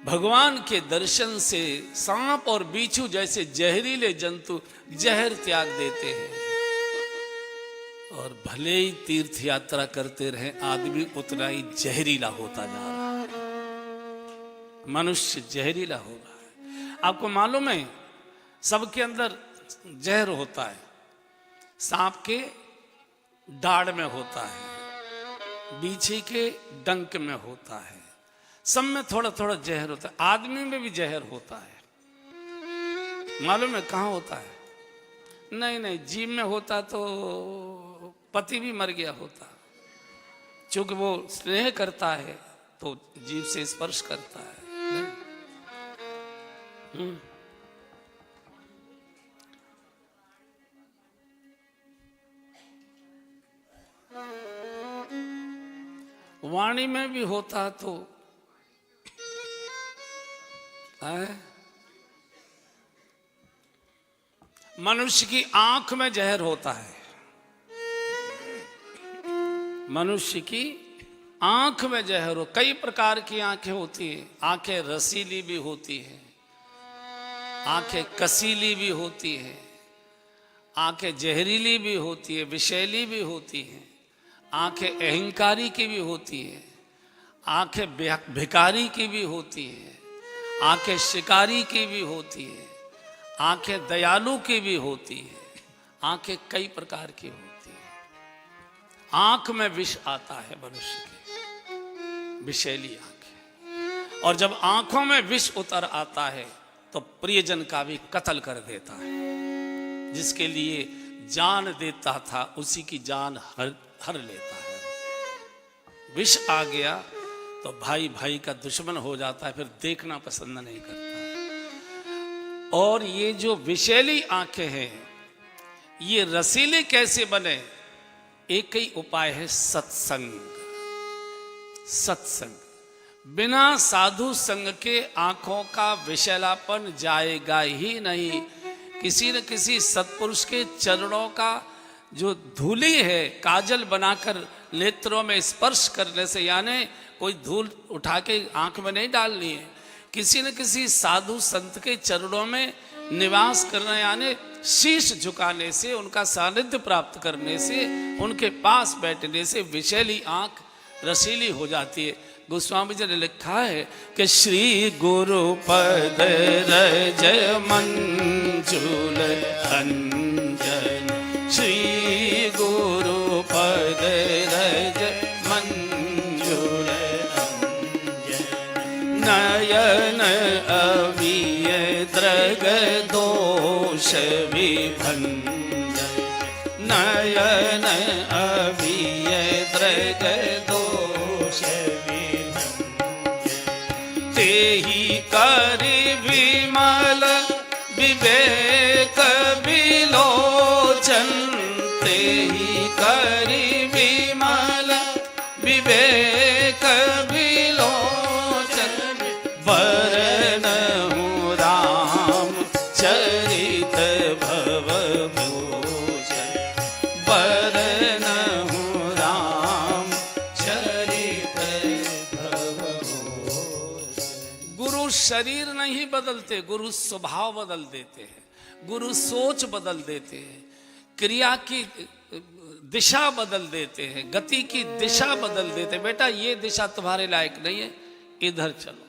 भगवान के दर्शन से सांप और बिच्छू जैसे जहरीले जंतु जहर त्याग देते हैं। और भले ही तीर्थ यात्रा करते रहे, आदमी उतना ही जहरीला होता जा रहा है। मनुष्य जहरीला हो रहा है। आपको मालूम है, सबके अंदर जहर होता है। सांप के दाढ़ में होता है, बिच्छू के डंक में होता है, सब में थोड़ा थोड़ा जहर होता है। आदमी में भी जहर होता है। मालूम है कहाँ होता है? नहीं, जीभ में होता तो पति भी मर गया होता। चूंकि वो स्नेह करता है तो जीभ से स्पर्श करता है। वाणी में भी होता तो मनुष्य की आंख में जहर होता है। मनुष्य की आंख में जहर हो। कई प्रकार की आंखें होती हैं। आंखें रसीली भी होती हैं, आंखें कसीली भी होती हैं, आंखें जहरीली भी होती है, विषैली भी होती हैं, आंखें अहंकारी की भी होती हैं, आंखें भिखारी की भी होती हैं, आंखें शिकारी की भी होती है, आंखें दयालु की भी होती है, आंखें कई प्रकार की होती है। आंख में विष आता है मनुष्य के, विषैली आंखें। और जब आंखों में विष उतर आता है तो प्रियजन का भी कत्ल कर देता है। जिसके लिए जान देता था उसी की जान हर लेता है। विष आ गया तो भाई भाई का दुश्मन हो जाता है, फिर देखना पसंद नहीं करता। और ये जो विषैली आंखें हैं, ये रसीले कैसे बने? एक ही उपाय है, सत्संग। सत्संग बिना साधु संग के आंखों का विषैलापन जाएगा ही नहीं। किसी न किसी सत्पुरुष के चरणों का जो धूली है, काजल बनाकर नेत्रों में स्पर्श करने से, यानी कोई धूल उठा के आंख में नहीं डालनी है। किसी न किसी साधु संत के चरणों में निवास करना, यानी शीश झुकाने से, उनका सानिध्य प्राप्त करने से, उनके पास बैठने से विषैली आंख रसीली हो जाती है। गोस्वामी जी ने लिखा है कि श्री गुरु पद रज मंजुल अंजन, श्री गुरु पद रज मंजुल अंजन, नयन अविय द्रग दोष विभंजन, नयन अविय द्रग दोष तेहि करि विमल विवेक विलोचन, तेहि करि विमल विवेक विलोचन, वरनहु राम चरित भव भूषण, वरनहु राम चरित भव भूषण। गुरु शरीर नहीं बदलते, गुरु स्वभाव बदल देते हैं, गुरु सोच बदल देते हैं, क्रिया की दिशा बदल देते हैं, गति की दिशा बदल देते हैं। बेटा ये दिशा तुम्हारे लायक नहीं है, इधर चलो।